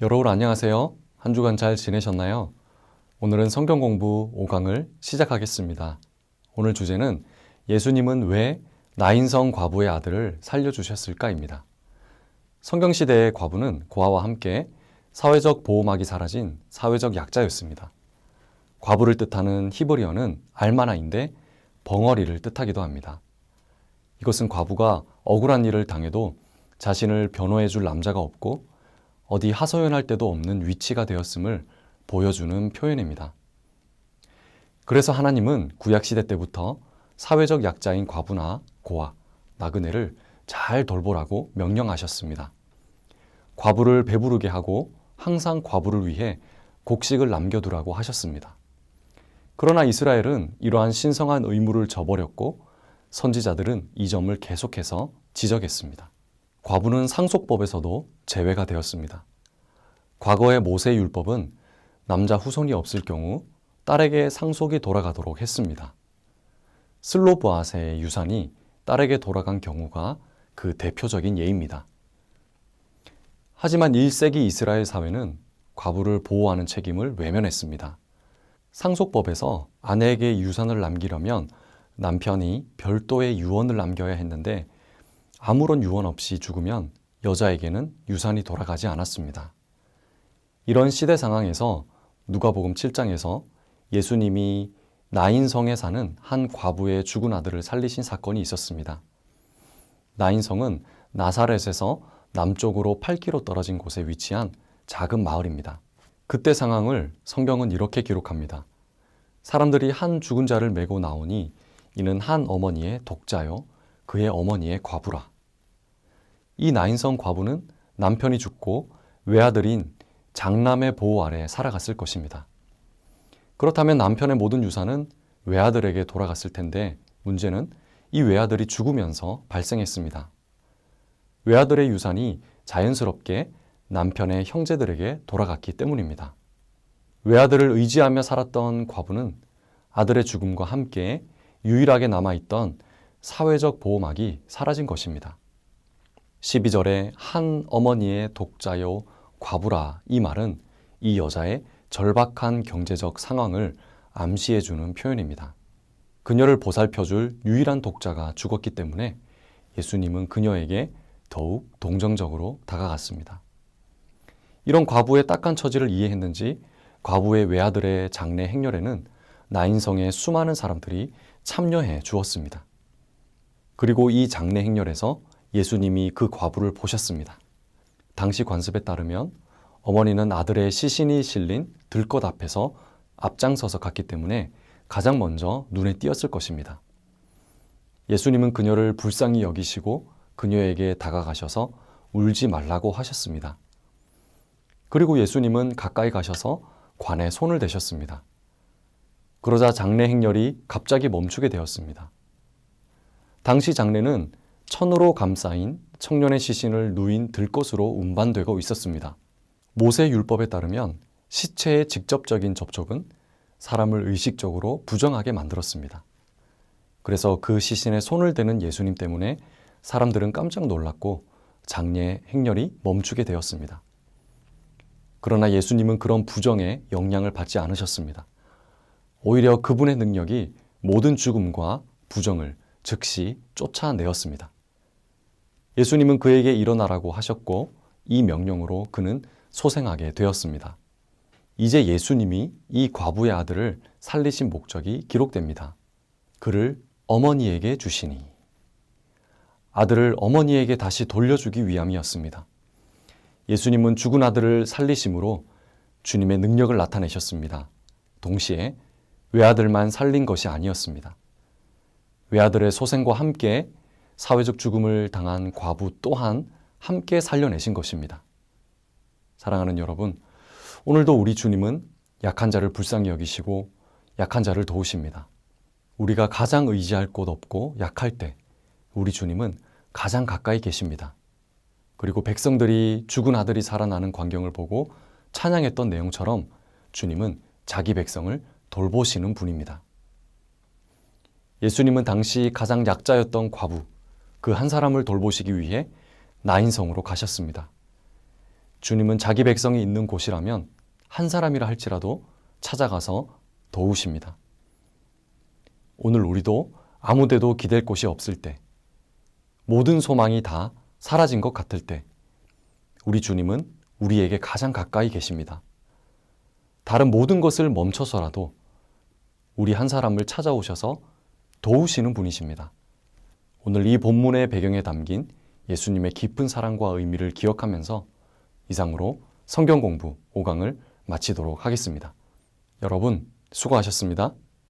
여러분 안녕하세요. 한 주간 잘 지내셨나요? 오늘은 성경 공부 5강을 시작하겠습니다. 오늘 주제는 예수님은 왜 나인성 과부의 아들을 살려주셨을까입니다. 성경시대의 과부는 고아와 함께 사회적 보호막이 사라진 사회적 약자였습니다. 과부를 뜻하는 히브리어는 알마나인데 벙어리를 뜻하기도 합니다. 이것은 과부가 억울한 일을 당해도 자신을 변호해 줄 남자가 없고 어디 하소연할 데도 없는 위치가 되었음을 보여주는 표현입니다. 그래서 하나님은 구약시대 때부터 사회적 약자인 과부나 고아, 나그네를 잘 돌보라고 명령하셨습니다. 과부를 배부르게 하고 항상 과부를 위해 곡식을 남겨두라고 하셨습니다. 그러나 이스라엘은 이러한 신성한 의무를 저버렸고 선지자들은 이 점을 계속해서 지적했습니다. 과부는 상속법에서도 제외가 되었습니다. 과거의 모세 율법은 남자 후손이 없을 경우 딸에게 상속이 돌아가도록 했습니다. 슬로브아세의 유산이 딸에게 돌아간 경우가 그 대표적인 예입니다. 하지만 1세기 이스라엘 사회는 과부를 보호하는 책임을 외면했습니다. 상속법에서 아내에게 유산을 남기려면 남편이 별도의 유언을 남겨야 했는데 아무런 유언 없이 죽으면 여자에게는 유산이 돌아가지 않았습니다. 이런 시대 상황에서 누가복음 7장에서 예수님이 나인성에 사는 한 과부의 죽은 아들을 살리신 사건이 있었습니다. 나인성은 나사렛에서 남쪽으로 8km 떨어진 곳에 위치한 작은 마을입니다. 그때 상황을 성경은 이렇게 기록합니다. 사람들이 한 죽은 자를 메고 나오니 이는 한 어머니의 독자요 그의 어머니의 과부라. 이 나인성 과부는 남편이 죽고 외아들인 장남의 보호 아래 살아갔을 것입니다. 그렇다면 남편의 모든 유산은 외아들에게 돌아갔을 텐데 문제는 이 외아들이 죽으면서 발생했습니다. 외아들의 유산이 자연스럽게 남편의 형제들에게 돌아갔기 때문입니다. 외아들을 의지하며 살았던 과부는 아들의 죽음과 함께 유일하게 남아있던 사회적 보호막이 사라진 것입니다. 12절에 한 어머니의 독자요 과부라 이 말은 이 여자의 절박한 경제적 상황을 암시해주는 표현입니다. 그녀를 보살펴줄 유일한 독자가 죽었기 때문에 예수님은 그녀에게 더욱 동정적으로 다가갔습니다. 이런 과부의 딱한 처지를 이해했는지 과부의 외아들의 장례 행렬에는 나인성의 수많은 사람들이 참여해 주었습니다. 그리고 이 장례 행렬에서 예수님이 그 과부를 보셨습니다. 당시 관습에 따르면 어머니는 아들의 시신이 실린 들것 앞에서 앞장서서 갔기 때문에 가장 먼저 눈에 띄었을 것입니다. 예수님은 그녀를 불쌍히 여기시고 그녀에게 다가가셔서 울지 말라고 하셨습니다. 그리고 예수님은 가까이 가셔서 관에 손을 대셨습니다. 그러자 장례 행렬이 갑자기 멈추게 되었습니다. 당시 장례는 천으로 감싸인 청년의 시신을 누인 들것으로 운반되고 있었습니다. 모세 율법에 따르면 시체의 직접적인 접촉은 사람을 의식적으로 부정하게 만들었습니다. 그래서 그 시신에 손을 대는 예수님 때문에 사람들은 깜짝 놀랐고 장례 행렬이 멈추게 되었습니다. 그러나 예수님은 그런 부정에 영향을 받지 않으셨습니다. 오히려 그분의 능력이 모든 죽음과 부정을 즉시 쫓아내었습니다. 예수님은 그에게 일어나라고 하셨고 이 명령으로 그는 소생하게 되었습니다. 이제 예수님이 이 과부의 아들을 살리신 목적이 기록됩니다. 그를 어머니에게 주시니. 아들을 어머니에게 다시 돌려주기 위함이었습니다. 예수님은 죽은 아들을 살리심으로 주님의 능력을 나타내셨습니다. 동시에 외아들만 살린 것이 아니었습니다. 외아들의 소생과 함께 사회적 죽음을 당한 과부 또한 함께 살려내신 것입니다. 사랑하는 여러분, 오늘도 우리 주님은 약한 자를 불쌍히 여기시고 약한 자를 도우십니다. 우리가 가장 의지할 곳 없고 약할 때 우리 주님은 가장 가까이 계십니다. 그리고 백성들이 죽은 아들이 살아나는 광경을 보고 찬양했던 내용처럼 주님은 자기 백성을 돌보시는 분입니다. 예수님은 당시 가장 약자였던 과부, 그 한 사람을 돌보시기 위해 나인성으로 가셨습니다. 주님은 자기 백성이 있는 곳이라면 한 사람이라 할지라도 찾아가서 도우십니다. 오늘 우리도 아무데도 기댈 곳이 없을 때, 모든 소망이 다 사라진 것 같을 때, 우리 주님은 우리에게 가장 가까이 계십니다. 다른 모든 것을 멈춰서라도 우리 한 사람을 찾아오셔서 도우시는 분이십니다. 오늘 이 본문의 배경에 담긴 예수님의 깊은 사랑과 의미를 기억하면서 이상으로 성경 공부 5강을 마치도록 하겠습니다. 여러분, 수고하셨습니다.